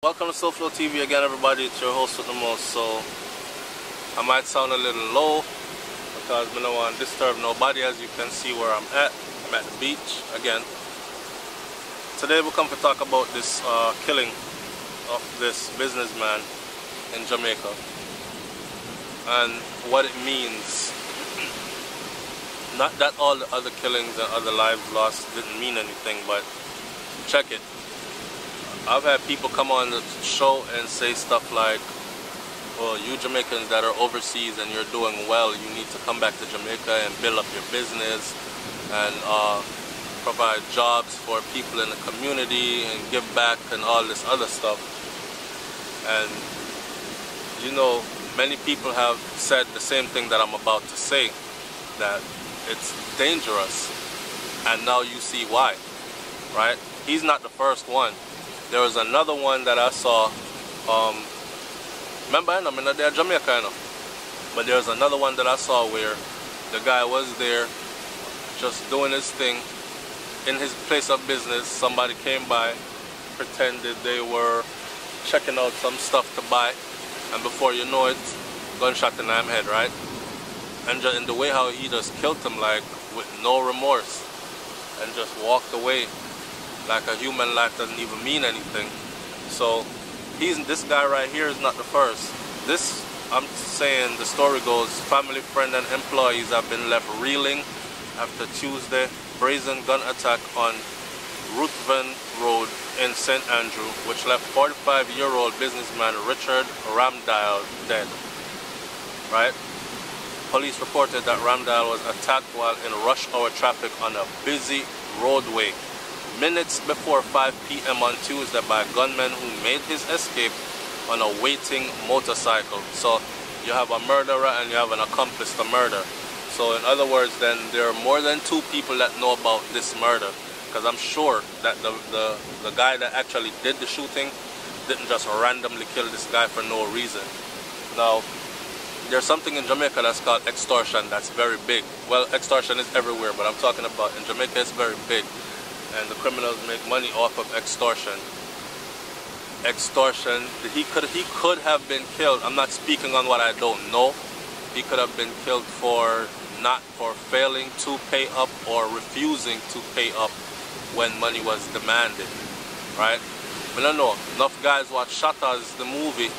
Welcome to SouFLoTV again, everybody. It's your host with the most. So I might sound a little low because I don't want to disturb nobody. As you can see where I'm at the beach again. Today we come to talk about this killing of this businessman in Jamaica and what it means. Not that all the other killings and other lives lost didn't mean anything, but check it. I've had people come on the show and say stuff like, well, you Jamaicans that are overseas and you're doing well, you need to come back to Jamaica and build up your business and provide jobs for people in the community and give back and all this other stuff. And you know, many people have said the same thing that I'm about to say, that it's dangerous, and now you see why, right? He's not the first one. There was another one that I saw, remember, I'm in Jamaica, but there was another one that I saw where the guy was there just doing his thing in his place of business. Somebody came by, pretended they were checking out some stuff to buy, and before you know it, gunshot in the head, right? And just in the way how he just killed him, like with no remorse, and just walked away. Like a human life doesn't even mean anything. So this guy right here is not the first. This, I'm saying, the story goes, family, friend and employees have been left reeling after Tuesday brazen gun attack on Ruthven Road in St. Andrew, which left 45-year-old businessman Richard Ramdale dead. Right? Police reported that Ramdale was attacked while in rush hour traffic on a busy roadway minutes before 5 p.m. on Tuesday by a gunman who made his escape on a waiting motorcycle. So you have a murderer and you have an accomplice to murder. So in other words, then there are more than two people that know about this murder, because I'm sure that the guy that actually did the shooting didn't just randomly kill this guy for no reason. Now, there's something in Jamaica that's called extortion that's very big. Well, extortion is everywhere, but I'm talking about in Jamaica it's very big. And the criminals make money off of extortion. Extortion, he could have been killed. I'm not speaking on what I don't know. He could have been killed for failing to pay up or refusing to pay up when money was demanded, right? I don't know. Enough guys watch Shutters, the movie,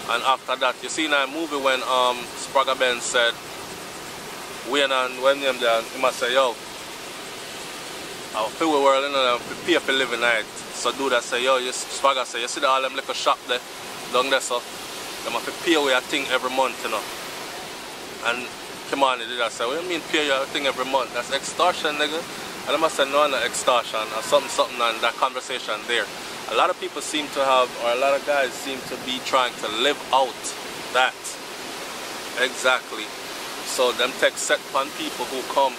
and after that, you see in that movie when Spragga Ben said, when him there, he must say, yo, I feel the world, you know, pay for living night. So do that, say, yo, Spragga say, you see all them little shop there, down there, so they have to pay away a thing every month, you know. And come on, he did that, say, what do you mean pay your thing every month? That's extortion, nigga. And I must say, no, no, extortion, or something, and that conversation there. A lot of people seem to have, or a lot of guys seem to be trying to live out that. Exactly. So them take set on people who come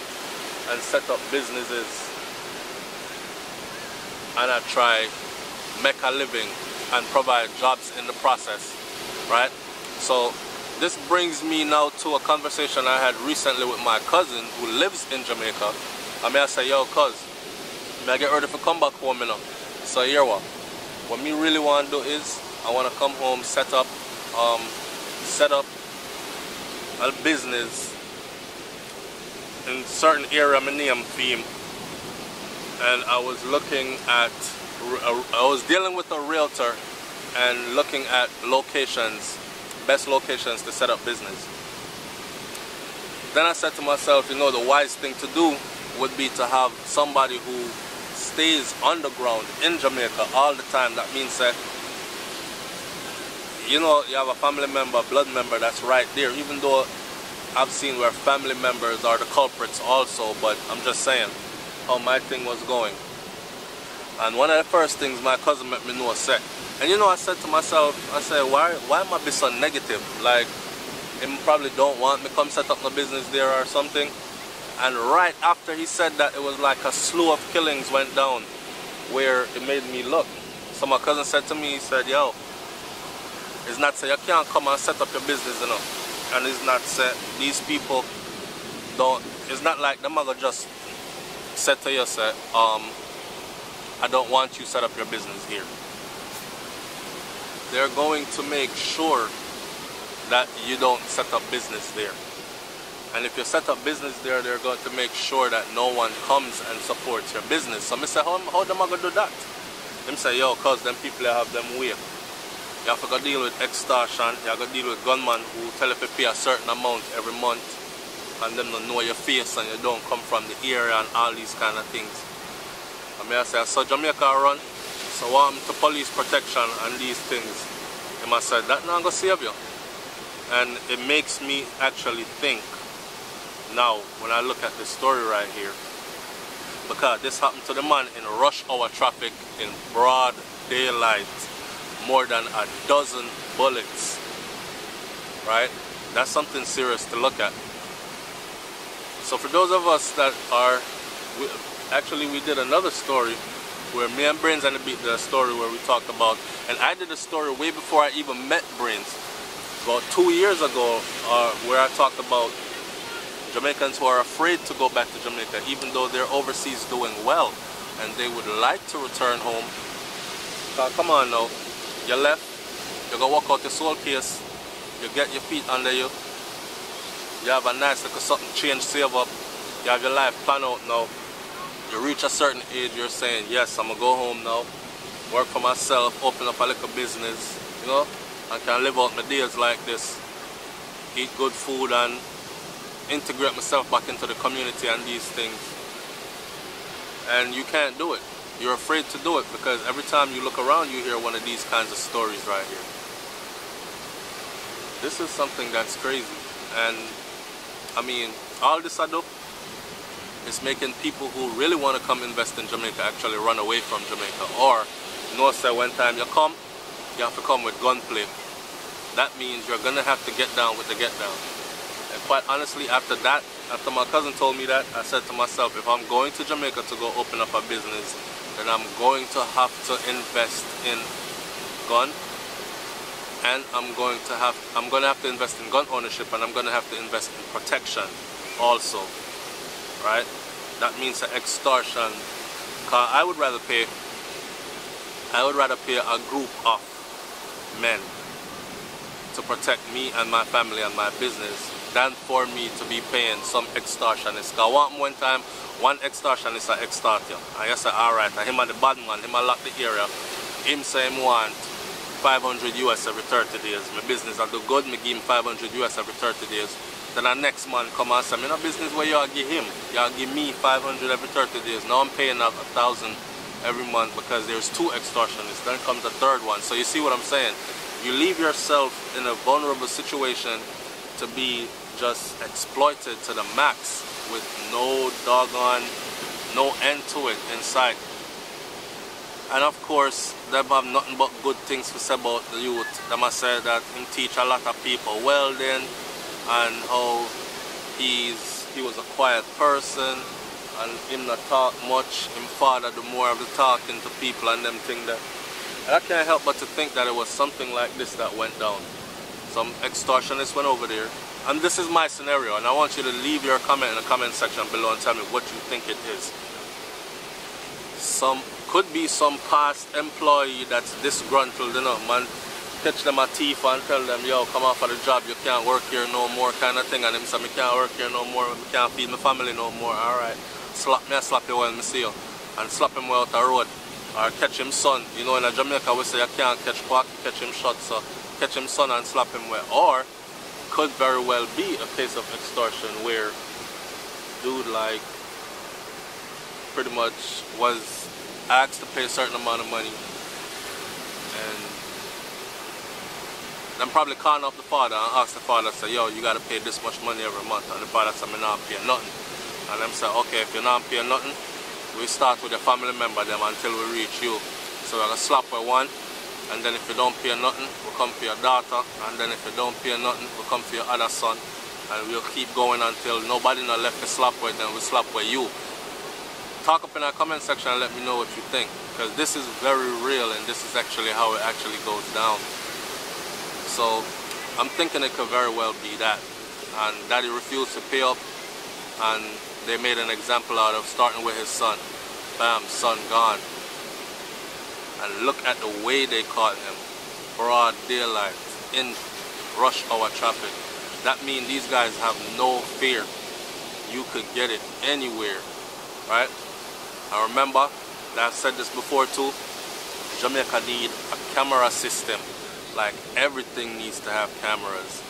and set up businesses and I try make a living and provide jobs in the process, right? So this brings me now to a conversation I had recently with my cousin who lives in Jamaica. I may say, yo, cuz, may I get ready to come back home, you know? So here what me really want to do is I want to come home, set up a business in certain area my name theme. And I was looking at, I was dealing with a realtor and looking at locations, best locations to set up business. Then I said to myself, you know, the wise thing to do would be to have somebody who stays underground in Jamaica all the time. That means that, you know, you have a family member, blood member that's right there, even though I've seen where family members are the culprits also, but I'm just saying how my thing was going. And one of the first things my cousin let me know said, and you know, I said to myself, I said, why am I be so negative? Like, he probably don't want me come set up my business there or something. And right after he said that, it was like a slew of killings went down where it made me look. So my cousin said to me, he said, yo, it's not say you can't come and set up your business, you know. And it's not say these people don't, it's not like the mother just said to you, say, I don't want you set up your business here. they're going to make sure that you don't set up business there. And if you set up business there, they're going to make sure that no one comes and supports your business. So I say, how them I gonna do that? Them say, yo, cause them people have them way. You have to go deal with extortion, you have to deal with gunmen who tell you to pay a certain amount every month, and them don't know your face and you don't come from the area and all these kind of things. I mean, I say, so Jamaica run, so what happened to police protection and these things? They must say, that not gonna save you. And it makes me actually think now when I look at this story right here, because this happened to the man in rush hour traffic in broad daylight, more than a dozen bullets, right? That's something serious to look at. So for those of us that are, we did another story where me and Brains and the story where we talked about, and I did a story way before I even met Brains, about 2 years ago, where I talked about Jamaicans who are afraid to go back to Jamaica, even though they're overseas doing well, and they would like to return home. Come on now, you left, you go walk out your soul case, you get your feet under you, you have a nice little something change, save up, you have your life planned out now, you reach a certain age, you're saying, yes, I'm gonna go home now, work for myself, open up a little business, you know, I can live out my days like this, eat good food and integrate myself back into the community and these things. And you can't do it. You're afraid to do it because every time you look around you hear one of these kinds of stories right here. This is something that's crazy. And I mean, all this I do is making people who really want to come invest in Jamaica actually run away from Jamaica. Or, you know, say one time you come, you have to come with gunplay. That means you're going to have to get down with the get down. And quite honestly, after that, after my cousin told me that, I said to myself, if I'm going to Jamaica to go open up a business, then I'm going to have to invest in gun, and I'm going to have to invest in gun ownership, and I'm going to have to invest in protection also, right? That means extortion. Cause I would rather pay a group of men to protect me and my family and my business than for me to be paying some extortionist. Cause one time, one extortionist I extort you. And you say, alright, and him and the bad man, him I lock the area. Him say him want 500 US every 30 days. My business I do good, me give him 500 US every 30 days. Then the next man come and say, me no business where you give him. You give me 500 every 30 days. Now I'm paying out 1,000 every month because there's two extortionists. Then comes the third one. So you see what I'm saying? You leave yourself in a vulnerable situation to be just exploited to the max with no end to it in sight. And of course, they have nothing but good things to say about the youth. They must say that him teach a lot of people well then, and how he was a quiet person, and him not talk much, him father do more of the talking to people and them thing that. And I can't help but to think that it was something like this that went down. Some extortionists went over there, and this is my scenario, and I want you to leave your comment in the comment section below and tell me what you think it is. Could be some past employee that's disgruntled, you know, man, catch them a thief and tell them, yo, come off of the job, you can't work here no more kind of thing, and him say, me can't work here no more, me can't feed my family no more, alright, slap me, I slap you when I see you, and slap him out the road, or catch him son. You know, in Jamaica we say you can't catch quack, catch him shot, so catch him son and slap him well. Or could very well be a case of extortion where dude like pretty much was asked to pay a certain amount of money, and then probably calling up the father and ask the father, say, yo, you gotta pay this much money every month, and the father said, I'm not paying nothing. And them say, okay, if you're not paying nothing, we start with your family member them until we reach you. So we're gonna slap with one, and then if you don't pay nothing, we'll come for your daughter, and then if you don't pay nothing, we'll come for your other son, and we'll keep going until nobody not left to slap with, then we'll slap with you. Talk up in our comment section and let me know what you think, because this is very real and this is actually how it actually goes down. So I'm thinking it could very well be that, and daddy refused to pay up, and they made an example out of starting with his son. Bam, son gone. And look at the way they caught him. broad daylight in rush hour traffic. That means these guys have no fear. You could get it anywhere, right? I remember that I've said this before too. Jamaica need a camera system. Like everything needs to have cameras.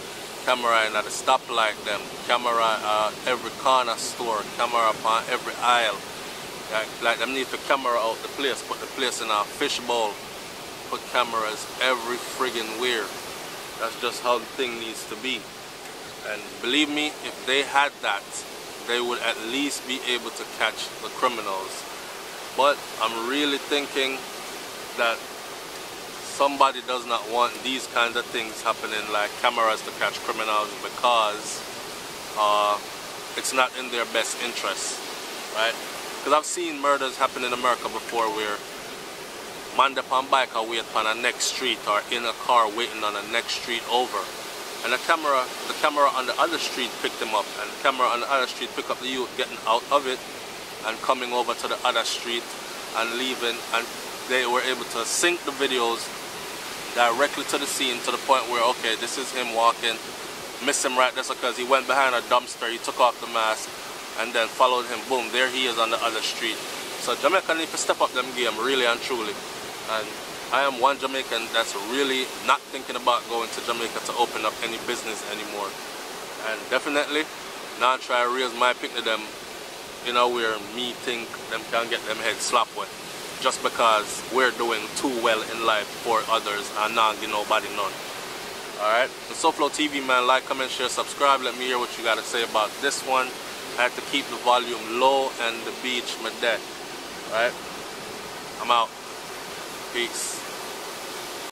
Camera in at the stoplight, them camera every corner store, camera upon every aisle. Like them need to camera out the place, put the place in a fishbowl, put cameras every friggin' where. That's just how the thing needs to be. And believe me, if they had that, they would at least be able to catch the criminals. But I'm really thinking that somebody does not want these kinds of things happening, like cameras to catch criminals, because it's not in their best interest, right? Because I've seen murders happen in America before where man up on bike or wait on a next street, or in a car waiting on a next street over, and the camera on the other street picked him up, and the camera on the other street picked up the youth getting out of it and coming over to the other street and leaving, and they were able to sync the videos directly to the scene, to the point where, okay, this is him walking, miss him right there because he went behind a dumpster, he took off the mask and then followed him, boom, there he is on the other street. So Jamaica need to step up them game, really and truly. And I am one Jamaican that's really not thinking about going to Jamaica to open up any business anymore. And definitely not try to raise my pick to them, you know, where me think them can get them head slapped with, just because we're doing too well in life for others and not give nobody none. Alright, the SouFLoTV, man, like, comment, share, subscribe. Let me hear what you got to say about this one. I had to keep the volume low and the beach my deck. Alright, I'm out. Peace.